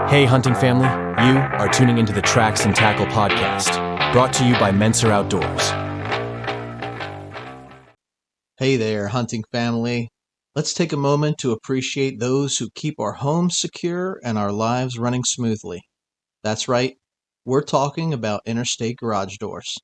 Hey, hunting family, you are tuning into the Tracks and Tackle podcast, brought to you by Menser Outdoors. Hey there, hunting family. Let's take a moment to appreciate those who keep our homes secure and our lives running smoothly. That's right, we're talking about interstate garage doors.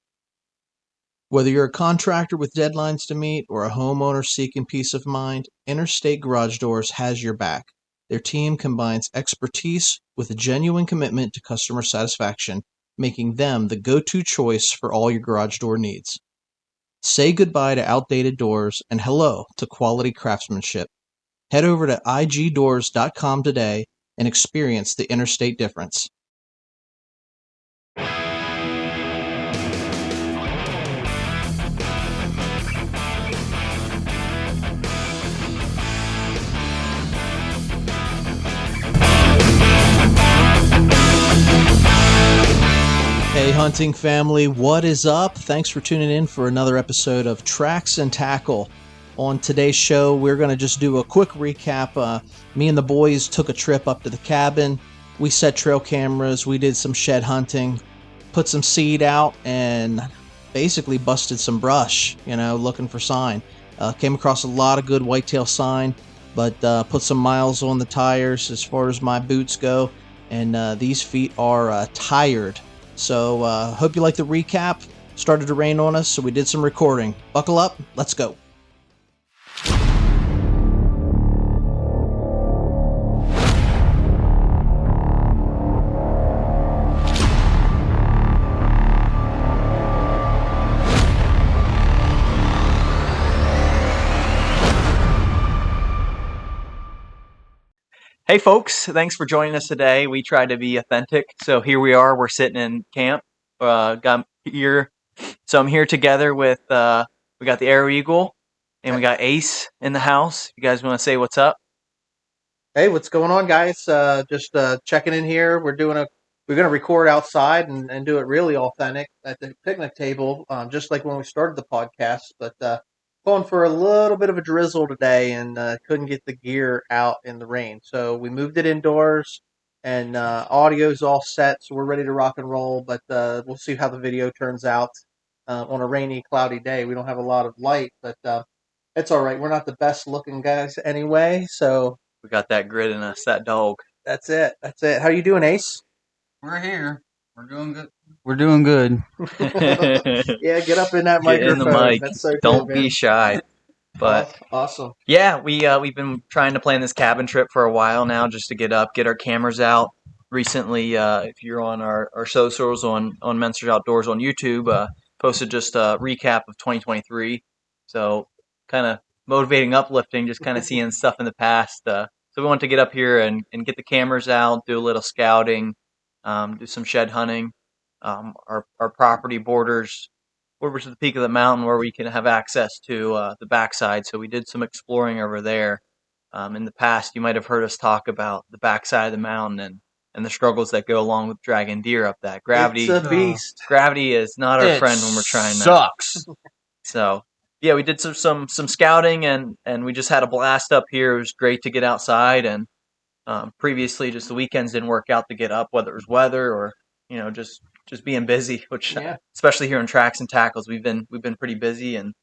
Whether you're a contractor with deadlines to meet or a homeowner seeking peace of mind, Interstate Garage Doors has your back. Their team combines expertise with a genuine commitment to customer satisfaction, making them the go-to choice for all your garage door needs. Say goodbye to outdated doors and hello to quality craftsmanship. Head over to igdoors.com today and experience the Interstate difference. Hey hunting family, what is up? Thanks for tuning in for another episode of Tracks and Tackle. On today's show, we're going to just do a quick recap. Me and the boys took a trip up to the cabin. We set trail cameras, we did some shed hunting, put some seed out, and basically busted some brush, looking for sign. Came across a lot of good whitetail sign, but put some miles on the tires as far as my boots go, and these feet are tired. So hope you like the recap. Started to rain on us, so we did some recording. Buckle up, let's go. Hey folks, thanks for joining us today. We tried to be authentic, so here we are. We're sitting in camp. Got here, so I'm here together with we got the Arrow Eagle and we got Ace in the house. You guys want to say what's up? Hey, what's going on, guys? Just checking in here. We're going to record outside and do it really authentic at the picnic table, just like when we started the podcast. But going for a little bit of a drizzle today and couldn't get the gear out in the rain. So we moved it indoors, and audio's all set, so we're ready to rock and roll. But we'll see how the video turns out on a rainy, cloudy day. We don't have a lot of light, but it's all right. We're not the best looking guys anyway, so We got that grit in us, that dog. that's it. How you doing, Ace? We're here. We're doing good. We're doing good. Yeah, get up in that Get in microphone. the mic. That's so Don't good, be man. shy. But Awesome. yeah, we've been trying to plan this cabin trip for a while now, just to get our cameras out. Recently, if you're on our socials on Menster Outdoors on YouTube, posted just a recap of 2023. So kind of motivating, uplifting, just kind of seeing stuff in the past. So we want to get up here and get the cameras out, do a little scouting, do some shed hunting. Our property borders to the peak of the mountain where we can have access to the backside. So we did some exploring over there. In the past, you might have heard us talk about the backside of the mountain and the struggles that go along with dragging deer up that. Gravity, It's a beast. Gravity is not our friend when we're trying that. Sucks. So yeah, we did some scouting and we just had a blast up here. It was great to get outside, and previously just the weekends didn't work out to get up, whether it was weather or just being busy, which especially here in Tracks and Tackles, we've been pretty busy and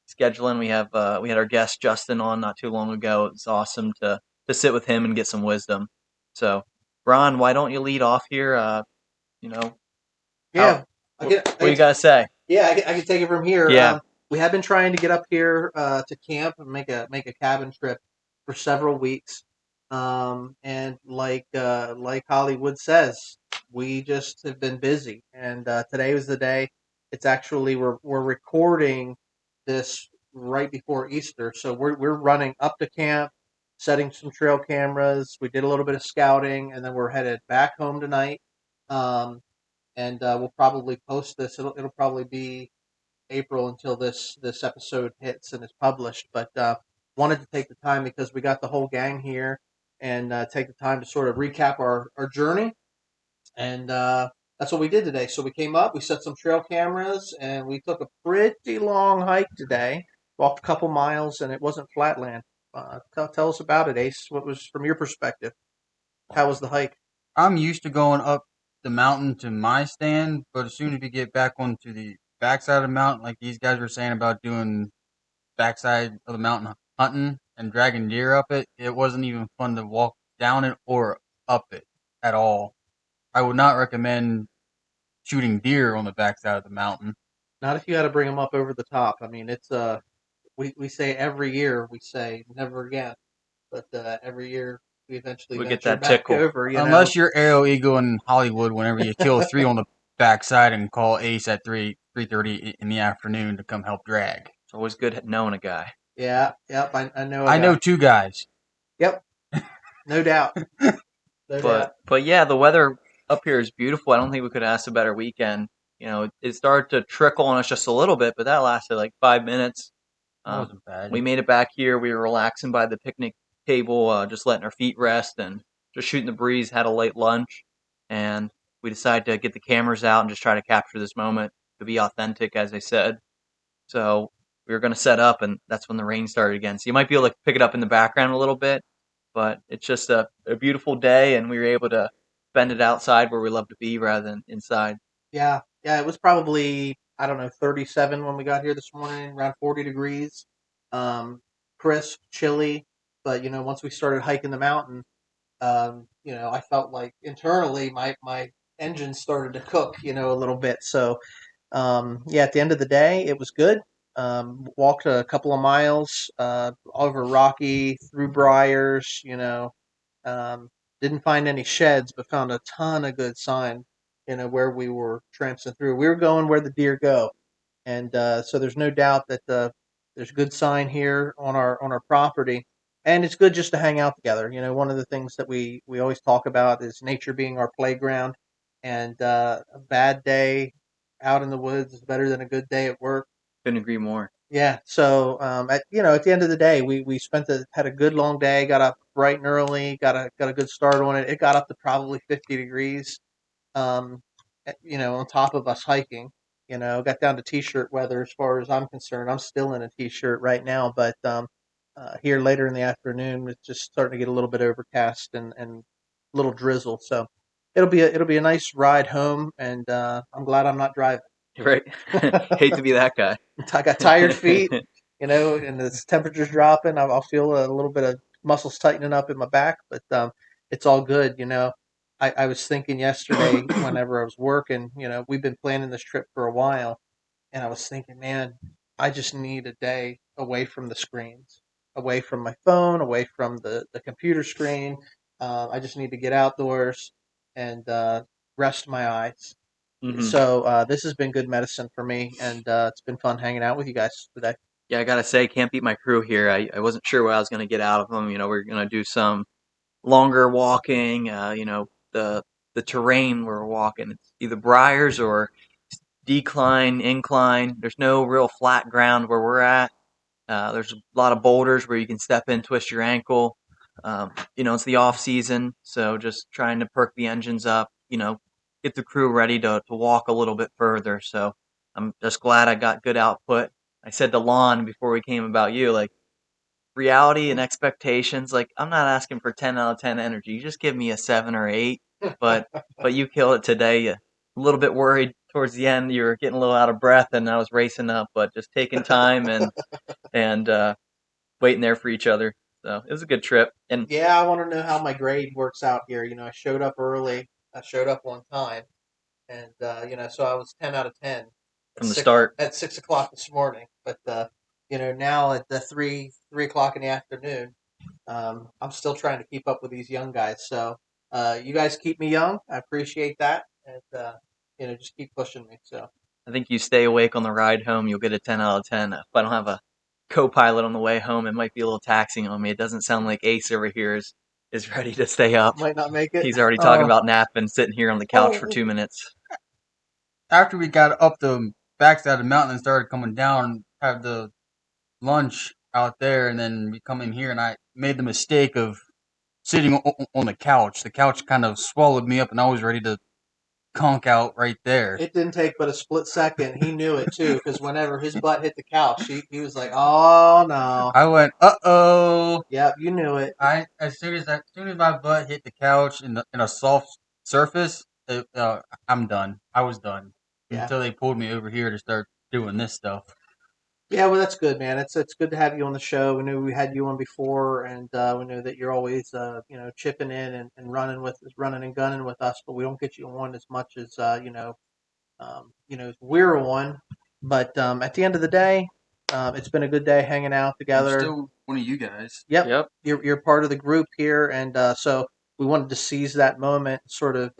scheduling. We had our guest Justin on not too long ago. It was awesome to sit with him and get some wisdom. So, Ron, why don't you lead off here? Yeah. What do you gotta say? Yeah, I can take it from here. Yeah. We have been trying to get up here to camp and make a cabin trip for several weeks. And like Hollywood says, we just have been busy. And today was the day. It's actually we're recording this right before Easter, so we're running up to camp, setting some trail cameras. We did a little bit of scouting, and then we're headed back home tonight. And we'll probably post this. It'll probably be April until this episode hits and is published. But wanted to take the time because we got the whole gang here and take the time to sort of recap our journey. And that's what we did today. So we came up, we set some trail cameras, and we took a pretty long hike today. Walked a couple miles, and it wasn't flatland. Tell us about it, Ace. What was, from your perspective, how was the hike? I'm used to going up the mountain to my stand, but as soon as we get back onto the backside of the mountain, like these guys were saying about doing backside of the mountain hunting and dragging deer up it, it wasn't even fun to walk down it or up it at all. I would not recommend shooting deer on the backside of the mountain. Not if you got to bring them up over the top. I mean, it's we say every year we say never again, but every year we eventually We get venture that back tickle. over. You know, Unless you're Arrow Eagle in Hollywood, whenever you kill 3 on the backside and call Ace at 3:30 in the afternoon to come help drag. It's always good knowing a guy. yeah, yep, I know. I know 2 guys. Yep, no doubt, no doubt. But yeah, the weather up here is beautiful. I don't think we could ask a better weekend. You know, it started to trickle on us just a little bit, but that lasted like 5 minutes. That wasn't bad. We made it back here. We were relaxing by the picnic table, just letting our feet rest and just shooting the breeze. Had a late lunch, and we decided to get the cameras out and just try to capture this moment to be authentic, as I said. So we were going to set up, and that's when the rain started again. So you might be able to pick it up in the background a little bit, but it's just a beautiful day, and we were able to spend it outside where we love to be rather than inside. Yeah, yeah. It was probably, I don't know, 37 when we got here this morning, around 40 degrees, crisp, chilly. But once we started hiking the mountain, I felt like internally my engine started to cook, a little bit. So yeah, at the end of the day, it was good. Walked a couple of miles over rocky, through briars. Didn't find any sheds, but found a ton of good sign. Where we were tramping through. We were going where the deer go, and so there's no doubt that there's good sign here on our property, and it's good just to hang out together. One of the things that we always talk about is nature being our playground, and a bad day out in the woods is better than a good day at work. Couldn't agree more. Yeah. So at the end of the day, we had a good long day. Got up bright and early. Got a good start on it. It got up to probably 50 degrees. Um, on top of us hiking. Got down to t-shirt weather as far as I'm concerned. I'm still in a t-shirt right now, but here later in the afternoon, it's just starting to get a little bit overcast and a little drizzle. So it'll be a nice ride home, and I'm glad I'm not driving. Right? Hate to be that guy. I got tired feet, and the temperature's dropping. I'll feel a little bit of muscles tightening up in my back, but it's all good. I was thinking yesterday whenever I was working, we've been planning this trip for a while, and I was thinking, man, I just need a day away from the screens, away from my phone, away from the computer screen. I just need to get outdoors and rest my eyes. Mm-hmm. So this has been good medicine for me, and it's been fun hanging out with you guys today. Yeah, I gotta say, can't beat my crew here. I wasn't sure what I was gonna get out of them. We're gonna do some longer walking. The terrain we're walking, it's either briars or decline, incline. There's no real flat ground where we're at. There's a lot of boulders where you can step in, twist your ankle. It's the off season, so just trying to perk the engines up. Get the crew ready to walk a little bit further. So I'm just glad I got good output. I said to Lon before we came about you, like reality and expectations. Like I'm not asking for 10 out of 10 energy. You just give me a 7 or 8. But you killed it today. A little bit worried towards the end. You were getting a little out of breath, and I was racing up, but just taking time and waiting there for each other. So it was a good trip. And yeah, I want to know how my grade works out here. I showed up early. I showed up on time, and so I was 10 out of 10 from the start at 6 o'clock this morning. But now at the 3 o'clock in the afternoon, I'm still trying to keep up with these young guys. So you guys keep me young. I appreciate that, and just keep pushing me. So I think you stay awake on the ride home, you'll get a 10 out of 10. If I don't have a co-pilot on the way home, it might be a little taxing on me. It doesn't sound like Ace over here is ready to stay up. Might not make it. He's already talking about napping, sitting here on the couch for 2 minutes. After we got up the backside of the mountain and started coming down, had the lunch out there, and then we come in here, and I made the mistake of sitting on the couch. The couch kind of swallowed me up, and I was ready to conk out right there. It didn't take but a split second. He knew it too, because whenever his butt hit the couch, he was like, "Oh no!" I went, "Uh-oh!" Yep, you knew it. As soon as my butt hit the couch in a soft surface, I'm done. I was done Yeah. until they pulled me over here to start doing this stuff. Yeah, well, that's good, man. It's good to have you on the show. We knew we had you on before, and we know that you're always chipping in and running and gunning with us. But we don't get you on as much as we're on. But at the end of the day, it's been a good day hanging out I'm together. still one of you guys. Yep. You're part of the group here, and so we wanted to seize that moment, sort of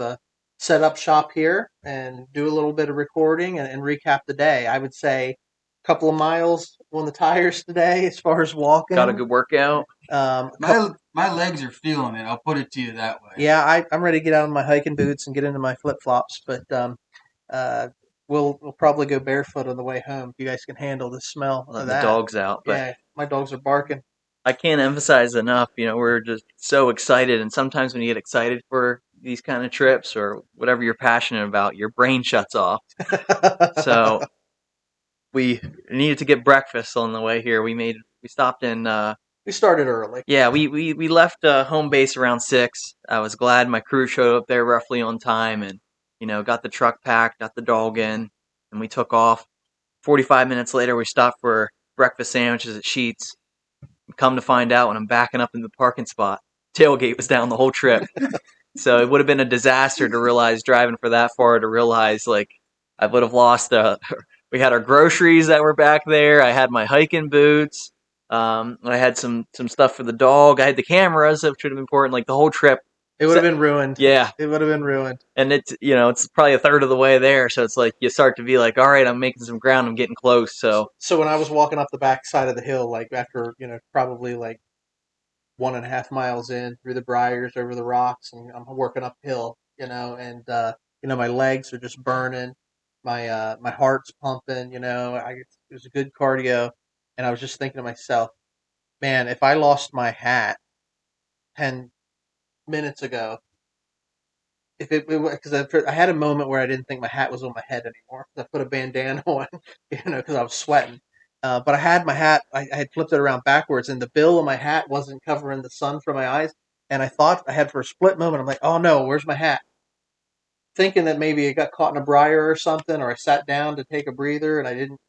set up shop here, and do a little bit of recording and recap the day. I would say a couple of miles on the tires today, as far as walking. Got a good workout. My legs are feeling it. I'll put it to you that way. Yeah, I'm ready to get out of my hiking boots and get into my flip flops, but we'll probably go barefoot on the way home. If you guys can handle the smell Letting of the that. dogs out. But Yeah, my dogs are barking. I can't emphasize enough, we're just so excited. And sometimes when you get excited for these kind of trips or whatever you're passionate about, your brain shuts off. So we needed to get breakfast on the way here. We stopped in. We started early. Yeah, we left home base around 6. I was glad my crew showed up there roughly on time, and got the truck packed, got the dog in, and we took off. 45 minutes later, we stopped for breakfast sandwiches at Sheets. Come to find out, when I'm backing up in the parking spot, tailgate was down the whole trip. So it would have been a disaster to realize driving for that far to realize like I would have lost. We had our groceries that were back there. I had my hiking boots. I had some stuff for the dog. I had the cameras, which would have been important. Like the whole trip. It would have been ruined. Yeah, it would have been ruined. And it's probably a third of the way there. So it's like you start to be like, all right, I'm making some ground. I'm getting close. So when I was walking up the back side of the hill, like after probably like 1.5 miles in through the briars over the rocks, and I'm working uphill, and my legs are just burning, my heart's pumping, it was a good cardio, and I was just thinking to myself, man, if I lost my hat 10 minutes ago, because I had a moment where I didn't think my hat was on my head anymore. I put a bandana on, because I was sweating. But I had my hat, I had flipped it around backwards, and the bill of my hat wasn't covering the sun from my eyes. And I thought, I had for a split moment, I'm like, oh no, where's my hat? Thinking that maybe it got caught in a briar or something, or I sat down to take a breather and I didn't.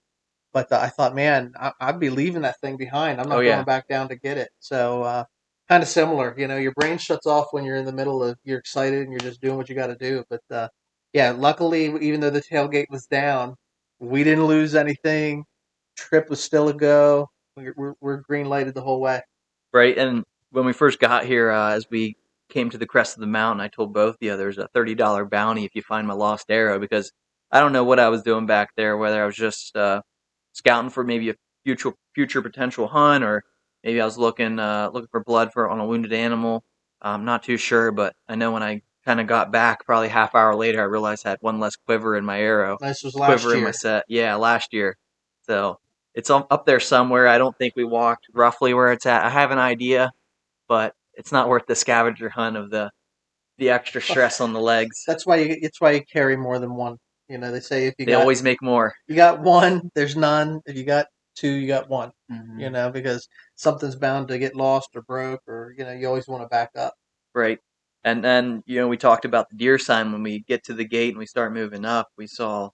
But I thought, man, I'd be leaving that thing behind. I'm not going back down to get it. So kind of similar, your brain shuts off when you're in the middle of, you're excited and you're just doing what you got to do. But yeah, luckily, even though the tailgate was down, we didn't lose anything. Trip was still a go. We're green lighted the whole way. Right, and when we first got here, as we came to the crest of the mountain, I told both the others a $30 bounty if you find my lost arrow, because I don't know what I was doing back there, whether I was just scouting for maybe a future potential hunt, or maybe I was looking for blood on a wounded animal. I'm not too sure, but I know when I kind of got back, probably half hour later, I realized I had one less quiver in my arrow. This was last quiver year. In my set. Yeah, last year. So it's up there somewhere. I don't think we walked roughly where it's at. I have an idea, but it's not worth the scavenger hunt of the extra stress on the legs. That's why you carry more than one. They say they always make more. You got one, there's none. If you got two, you got one. Mm-hmm. Because something's bound to get lost or broke, or you always want to back up. Right. And then we talked about the deer sign. When we get to the gate and we start moving up, we saw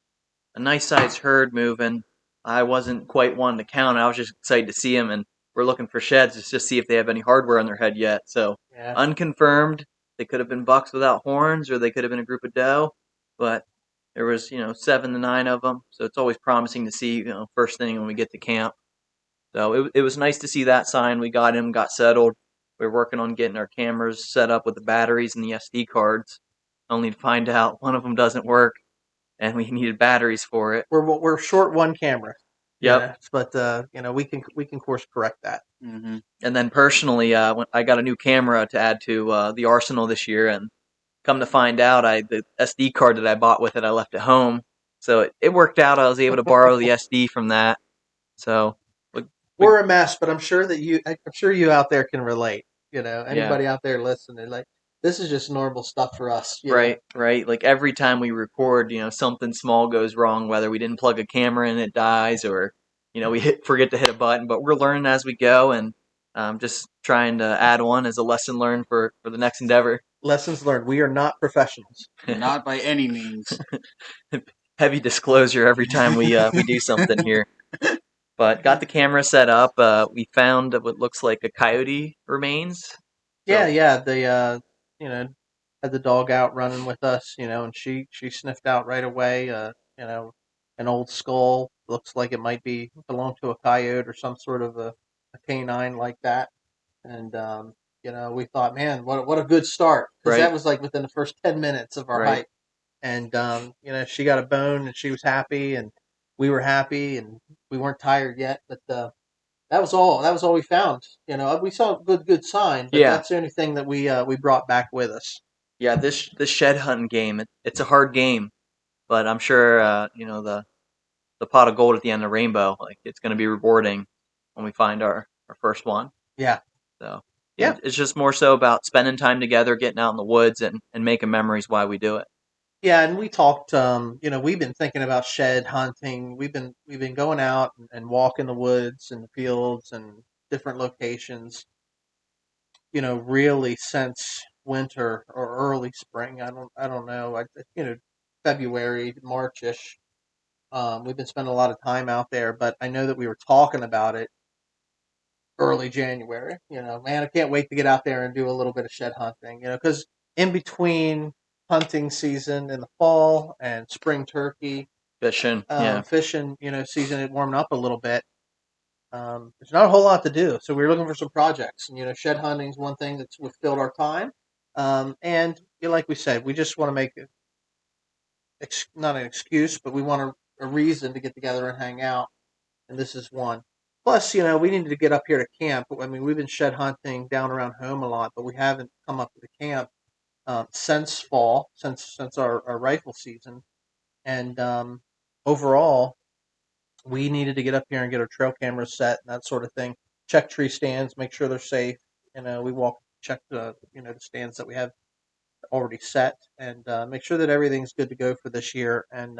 a nice sized herd moving. I wasn't quite one to count. I was just excited to see them, and we're looking for sheds to just see if they have any hardware on their head yet. So unconfirmed. They could have been bucks without horns, or they could have been a group of doe. But there was 7 to 9 of them. So it's always promising to see first thing when we get to camp. So it was nice to see that sign. We got him, got settled. We're working on getting our cameras set up with the batteries and the SD cards. Only to find out one of them doesn't work, and we needed batteries for it. We're short one camera. Yep. But we can course correct that. Mm-hmm. And then personally, when I got a new camera to add to the arsenal this year, and come to find out, the SD card that I bought with it, I left at home. So it worked out. I was able to borrow the SD from that. So we're a mess, but I'm sure you out there can relate. Anybody out there listening, like, this is just normal stuff for us. Right. Like every time we record, something small goes wrong, whether we didn't plug a camera in, it dies, or we forget to hit a button. But we're learning as we go, and just trying to add on as a lesson learned for the next endeavor. Lessons learned. We are not professionals. Not by any means. Heavy disclosure every time we do something here. But got the camera set up. We found what looks like a coyote remains. Yeah, So yeah. You know, had the dog out running with us, and she sniffed out right away. An old skull looks like it might belong to a coyote or some sort of a canine like that. And we thought, man, what a good start, because right, that was like within the first 10 minutes of our right. hike. And she got a bone, and she was happy, and we were happy, and we weren't tired yet, but. That was all. That was all we found. We saw a good sign, but Yeah, that's the only thing that we brought back with us. yeah. This shed hunting game, it's a hard game, but I'm sure the pot of gold at the end of the rainbow, like it's going to be rewarding when we find our first one. Yeah, So yeah, it's just more so about spending time together, getting out in the woods, and making memories while we do it. yeah. And we talked. We've been thinking about shed hunting. We've been going out and walking the woods and the fields and different locations. Really since winter or early spring. I don't know. February, Marchish. We've been spending a lot of time out there, but I know that we were talking about it early January. Man, I can't wait to get out there and do a little bit of shed hunting. Because in between hunting season in the fall and spring turkey Fishing, yeah. fishing, season, it warming up a little bit. There's not a whole lot to do, so we were looking for some projects. And shed hunting is one thing that's filled our time. And like we said, we just want to make it not an excuse, but we want a reason to get together and hang out, and this is one. Plus, we needed to get up here to camp. I mean, we've been shed hunting down around home a lot, but we haven't come up to the camp since fall, since our rifle season. And overall, we needed to get up here and get our trail cameras set and that sort of thing. Check tree stands, make sure they're safe. We check the stands that we have already set, and make sure that everything's good to go for this year. And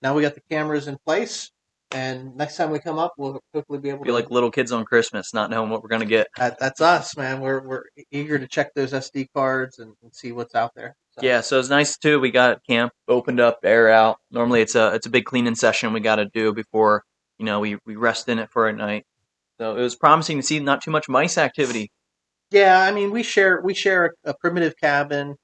now we got the cameras in place, and next time we come up, we'll hopefully be able Be to. like little kids on Christmas, not knowing what we're gonna get. That's us, man. We're eager to check those SD cards and see what's out there. So. Yeah, so it's nice too. We got camp opened up, air out. Normally, it's a big cleaning session we got to do before we rest in it for a night. So it was promising to see not too much mice activity. Yeah, I mean, we share a primitive cabin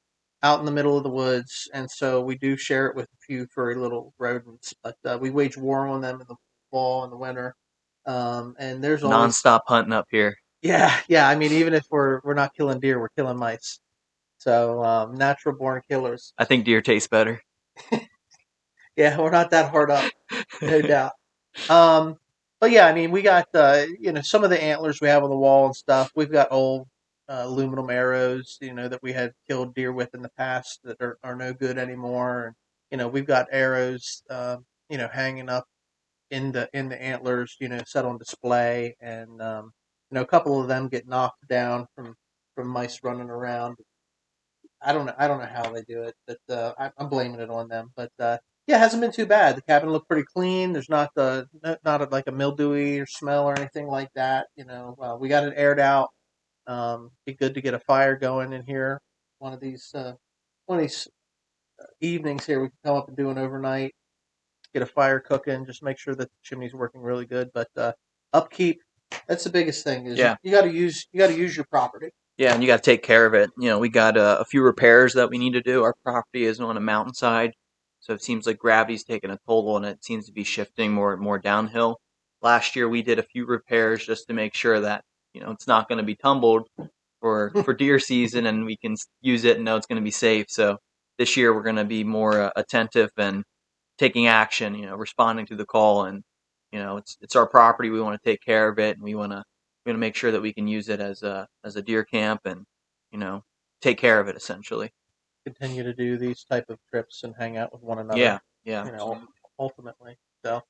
out in the middle of the woods, and so we do share it with a few furry little rodents. But we wage war on them in the fall and the winter. And there's always Nonstop hunting up here. yeah, yeah. I mean, even if we're not killing deer, we're killing mice. So natural born killers. I think deer tastes better. Yeah, we're not that hard up, no doubt. Um, but yeah, I mean, we got some of the antlers we have on the wall and stuff. We've got old aluminum arrows, that we had killed deer with in the past that are no good anymore. And we've got arrows, hanging up in the antlers, set on display, and a couple of them get knocked down from mice running around. I don't know how they do it, but I'm blaming it on them. But yeah, it hasn't been too bad. The cabin looked pretty clean. There's not like a mildewy or smell or anything like that. We got it aired out. Be good to get a fire going in here. One of these evenings here, we can come up and do an overnight. Get a fire cooking. Just make sure that the chimney's working really good. But upkeep, that's the biggest thing. Is Yeah. you got to use your property. Yeah, and you got to take care of it. We got a few repairs that we need to do. Our property is on a mountainside, so it seems like gravity's taking a toll on it. It seems to be shifting more and more downhill. Last year, we did a few repairs just to make sure that it's not going to be tumbled for deer season, and we can use it and know it's going to be safe. So this year, we're going to be more attentive and taking action. Responding to the call, and it's our property. We want to take care of it, and we want to make sure that we can use it as a deer camp and take care of it essentially. Continue to do these type of trips and hang out with one another. Yeah, yeah. Ultimately. So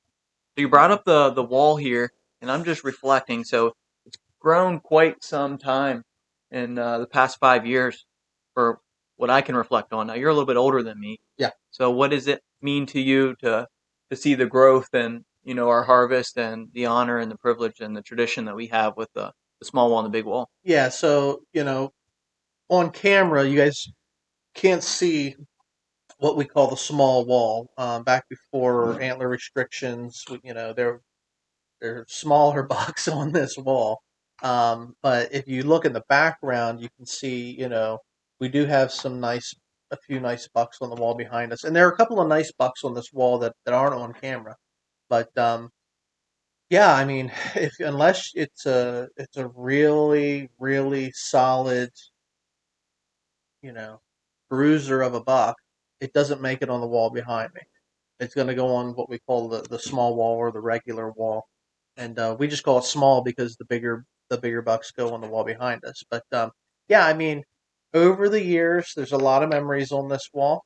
So you brought up the wall here, and I'm just reflecting. So it's grown quite some time in the past 5 years, for what I can reflect on. Now you're a little bit older than me. yeah. So what does it mean to you to see the growth and our harvest and the honor and the privilege and the tradition that we have with the small wall and the big wall? Yeah, so on camera, you guys can't see what we call the small wall. Back before antler restrictions, there are smaller bucks on this wall. But if you look in the background, you can see, we do have a few nice bucks on the wall behind us, and there are a couple of nice bucks on this wall that aren't on camera. But yeah, I mean, if unless it's a really really solid, you know, bruiser of a buck, it doesn't make it on the wall behind me. It's going to go on what we call the small wall or the regular wall, and we just call it small because the bigger bucks go on the wall behind us. But yeah, I mean, over the years, there's a lot of memories on this wall.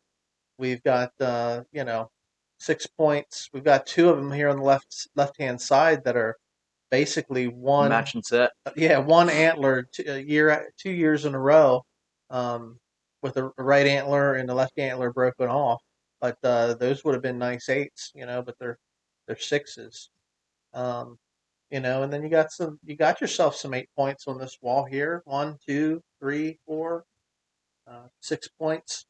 We've got 6 points. We've got two of them here on the left hand side that are basically one. Match and set. Yeah, one antler 2 years in a row, um, with a right antler and the left antler broken off. But those would have been nice eights, but they're sixes. Um, and then you got yourself some 8 points on this wall here. 1, 2, 3, 4, 6 points,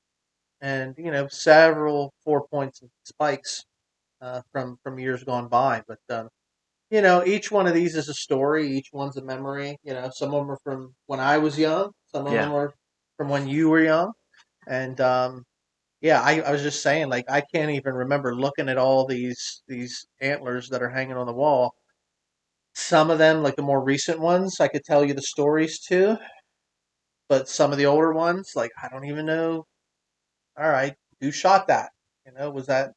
and several 4 points of spikes from years gone by. But each one of these is a story. Each one's a memory. Some of them are from when I was young. Some of them Yeah. are from when you were young. And yeah, I was just saying, like, I can't even remember looking at all these antlers that are hanging on the wall. Some of them, like the more recent ones, I could tell you the stories too. But some of the older ones, like, I don't even know. All right, who shot that? Was that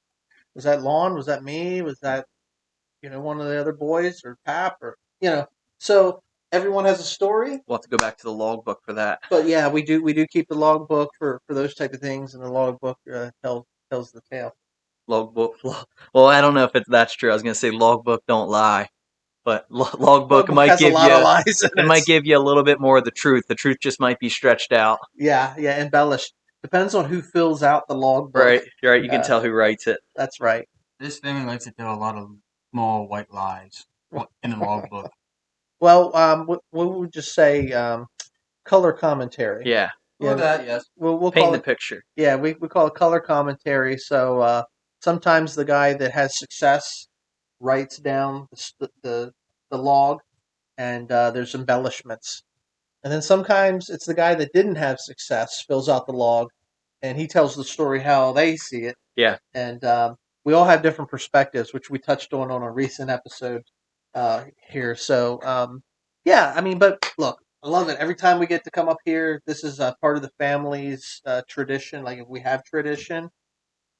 Lon? Was that me? Was that one of the other boys or Pap or so everyone has a story. We'll have to go back to the logbook for that. But yeah, we do keep the logbook for those type of things, and the logbook tells the tale. Logbook. Well, I don't know if that's true. I was gonna say logbook don't lie, but logbook Logbook might has a give lot you of lies in it might give you a little bit more of the truth. The truth just might be stretched out. Yeah, embellished. Depends on who fills out the logbook. Right. You're right. You can Uh, tell who writes it. That's right. This family likes to tell a lot of small white lies in the logbook. Well, we would just say color commentary. Yeah. Well, that, yes. We'll Paint call the it. picture. Yeah, we call it color commentary. So sometimes the guy that has success writes down the log, and there's embellishments. And then sometimes it's the guy that didn't have success fills out the log, and he tells the story how they see it. Yeah. And we all have different perspectives, which we touched on a recent episode here. So yeah, I mean, but look, I love it. Every time we get to come up here, this is part of the family's tradition. Like, if we have tradition,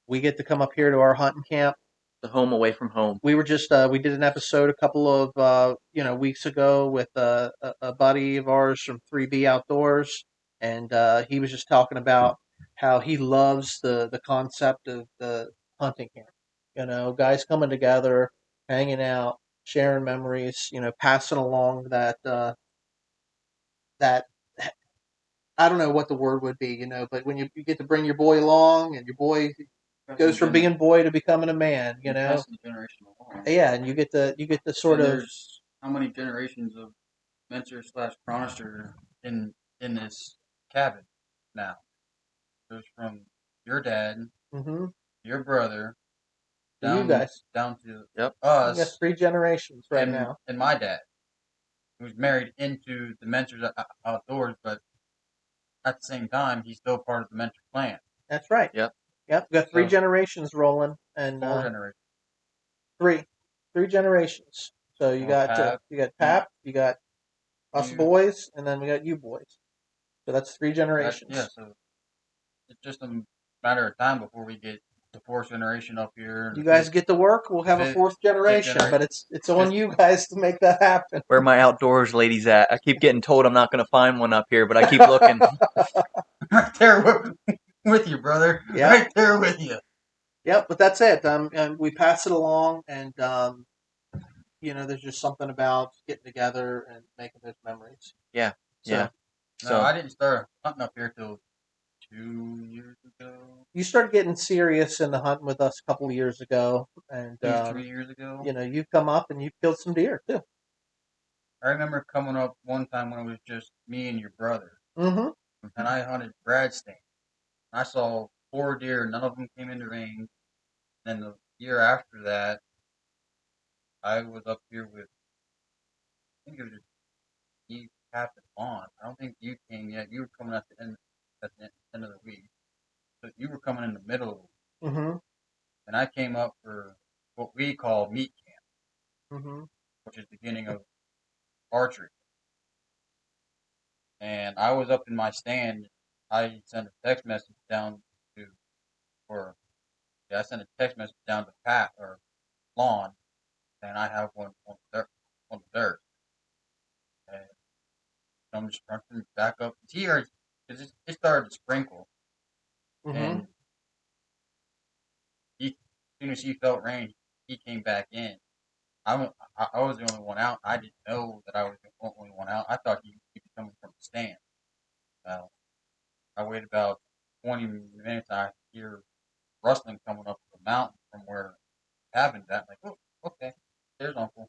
we get to come up here to our hunting camp. The home away from home. We were just we did an episode a couple of weeks ago with a buddy of ours from 3B Outdoors, and he was just talking about how he loves the concept of the hunting camp. Guys coming together, hanging out, sharing memories, passing along that I don't know what the word would be, but when you get to bring your boy along, and your boy goes from being boy to becoming a man, Passing the generation along. yeah, and you get to sort And of. there's how many generations of Mentor / Chronister in this cabin now? Goes from your dad, Mm-hmm. your brother, You guys. down to Yep. You got us, 3 generations right and, now. and my dad, who's married into the Mentors Outdoors, but at the same time, he's still part of the Mentor clan. That's right. Yep. Yep. We got 3 So- generations rolling, and 4 generations. three generations. So you got Pap, Pap, you got us you- boys, and then we got you boys. So that's 3 generations. Yeah, so it's just a matter of time before we get the 4th generation up here. You guys get to work, we'll have a Fifth- 4th generation, generation. but it's on you guys to make that happen. Where are my outdoors ladies at? I keep getting told I'm not going to find one up here, but I keep looking. right there with you, brother. Yeah. Right there with you. Yep, but that's it. And we pass it along, and there's just something about getting together and making those memories. Yeah, So, yeah. No, So I didn't start hunting up here till 2 years ago. You started getting serious in the hunting with us a couple of years ago, and 3 years ago. you've come up and you've killed some deer too. I remember coming up one time when it was just me and your brother, Mm-hmm. and I hunted Brad's stand. I saw 4 deer. None of them came into range. Then the year after that, I was up here with, I think it was just you, Captain Vaughn. I don't think you came yet. You were coming at the end of the week. But you were coming in the middle of the week. Mm-hmm. And I came up for what we call meat camp, Mm-hmm. which is the beginning of archery. And I was up in my stand. I sent a text message down to, or yeah, I sent a text message down to Pat or Lawn, and I have one on the dirt. And I'm just running back up. Because it started to sprinkle, Mm-hmm. and as soon as he felt rain, he came back in. I was the only one out. I didn't know that I was the only one out. I thought he'd be coming from the stand. I waited about 20 minutes. I hear rustling coming up the mountain from where the cabin's at. I'm like, oh, okay, there's Uncle.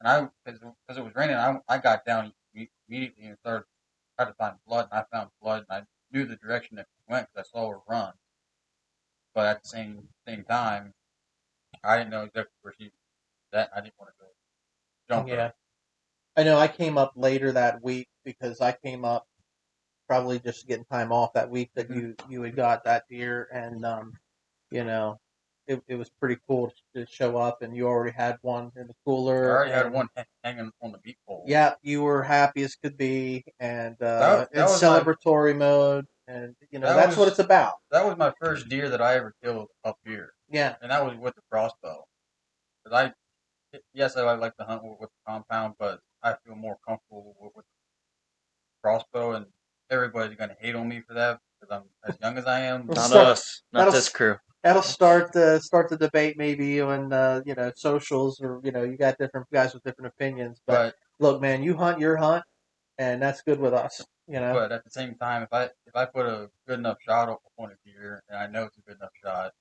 And because it was raining, I got down immediately and started trying to find blood. And I found blood, and I knew the direction that we went because I saw her run. But at the same time, I didn't know exactly where she was at. I didn't want to go jump Yeah. her. I know I came up later that week because I came up probably just getting time off that week that you had got that deer, and you know, it was pretty cool to show up, and you already had one in the I cooler. already had and one hanging on the beat pole. Yeah, you were happy as could be, and That in was my celebratory mode, and that that's what it's was about. that was my first deer that I ever killed up here, Yeah, and that was with the crossbow. 'Cause yes, I like to hunt with the compound, but I feel more comfortable with the crossbow, and everybody's gonna hate on me for that because I'm as young as I am. We'll Not start- us, not that'll this crew. that'll start the debate maybe on socials, or you got different guys with different opinions. But But look, man, you hunt your hunt, and that's good with us. but at the same time, if I put a good enough shot on a deer, and I know it's a good enough shot,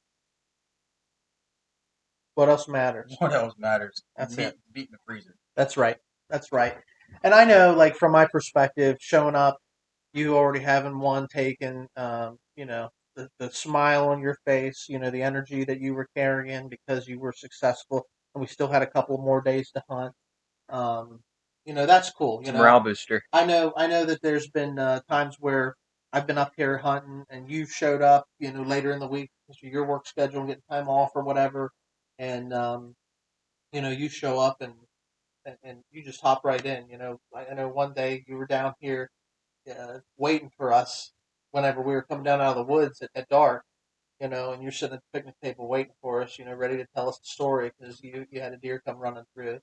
What else matters? what else matters? That's it. Beating the freezer. That's right. That's right. And I know, like from my perspective, showing up, you already having one taken, the smile on your face, the energy that you were carrying because you were successful, and we still had a couple more days to hunt. That's cool. It's a morale booster. I know that there's been times where I've been up here hunting, and you've showed up, later in the week because of your work schedule, getting time off or whatever, and you show up and you just hop right in. I know one day you were down here waiting for us whenever we were coming down out of the woods at dark, and you're sitting at the picnic table waiting for us, ready to tell us the story because you had a deer come running through.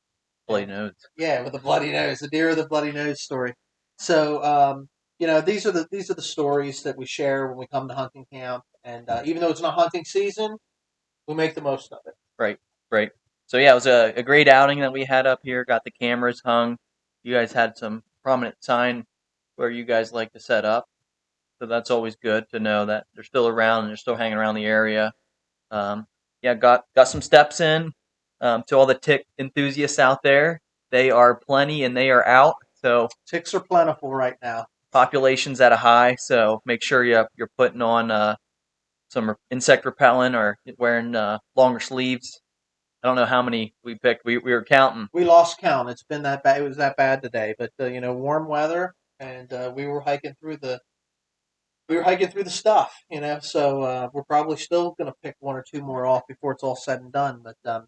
Bloody And, nose. yeah, with a bloody nose, the deer with a bloody nose story. So, these are the stories that we share when we come to hunting camp, and even though it's not hunting season, we make the most of it. Right. So yeah, it was a great outing that we had up here. Got the cameras hung. You guys had some prominent sign where you guys like to set up. So that's always good to know that they're still around and they're still hanging around the area. Yeah, got some steps in. To all the tick enthusiasts out there, they are plenty and they are out. So Ticks are plentiful right now. population's at a high. So make sure you're putting on some insect repellent or wearing longer sleeves. I don't know how many we picked. We were counting. We lost count. It's been that bad. It was that bad today, but warm weather, and we were hiking through the stuff. So we're probably still going to pick one or two more off before it's all said and done. But yeah,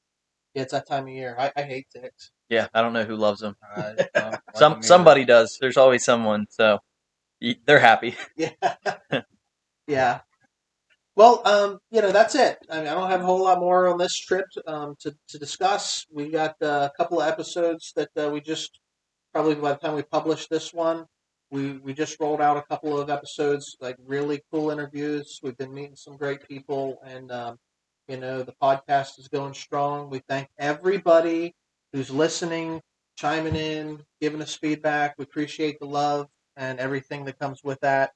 it's that time of year. I hate ticks. Yeah, I don't know who loves them. Like Somebody does. There's always someone. So they're happy. Yeah, yeah. Well, that's it. I mean, I don't have a whole lot more on this trip to discuss. We got a couple of episodes that we just probably by the time we publish this one, we just rolled out a couple of episodes, like really cool interviews. We've been meeting some great people, and the podcast is going strong. We thank everybody who's listening, chiming in, giving us feedback. We appreciate the love and everything that comes with that.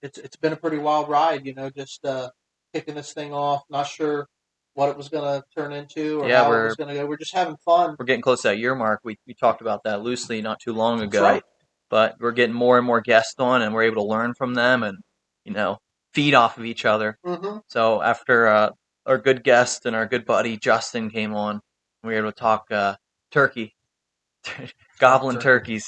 It's been a pretty wild ride, just kicking this thing off. Not sure what it was going to turn into or how it was going to go. We're just having fun. We're getting close to that year mark. We talked about that loosely not too long ago. That's right. But we're getting more and more guests on, and we're able to learn from them. And feed off of each other. Mm-hmm. So after our good guest and our good buddy Justin came on, we were able to talk turkey, gobbling turkeys.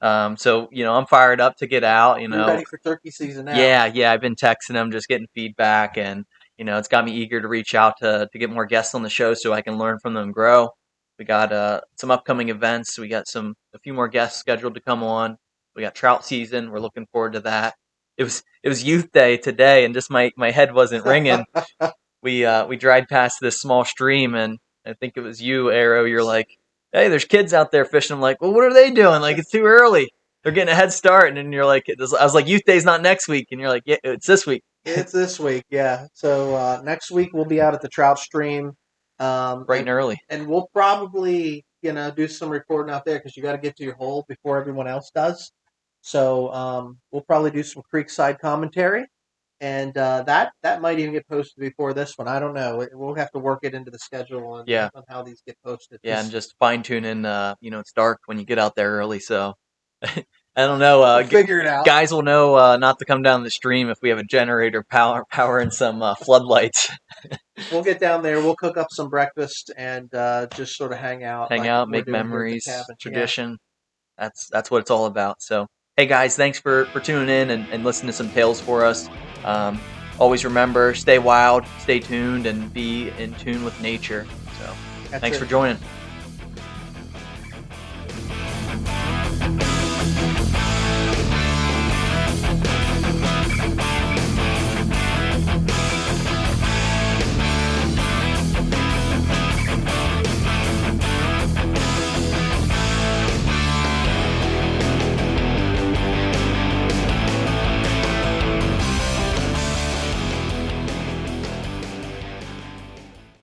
So I'm fired up to get out. You're ready for turkey season now. Yeah. I've been texting him, just getting feedback, and it's got me eager to reach out to get more guests on the show so I can learn from them and grow. We got some upcoming events. We got a few more guests scheduled to come on. We got trout season. We're looking forward to that. It was youth day today, and just my head wasn't ringing. We drive past this small stream, and I think it was you, Arrow. You're like, "Hey, there's kids out there fishing." I'm like, "Well, what are they doing? Like, it's too early. They're getting a head start." And then you're like, "I was like, youth day's not next week," and you're like, "Yeah, it's this week." It's this week, yeah. So next week we'll be out at the trout stream, Bright and early. and we'll probably do some reporting out there because you got to get to your hole before everyone else does. So we'll probably do some creekside commentary, and that might even get posted before this one. I don't know. We'll have to work it into the schedule on how these get posted. Yeah, and just fine tuning. It's dark when you get out there early, so I don't know. We'll figure it out. Guys will know not to come down the stream if we have a generator power and some floodlights. We'll get down there. We'll cook up some breakfast and just sort of hang out, Make memories, tradition. Yeah. That's what it's all about. So, hey guys, thanks for tuning in and listening to some tales for us. Always remember, stay wild, stay tuned, and be in tune with nature. So, thanks for joining.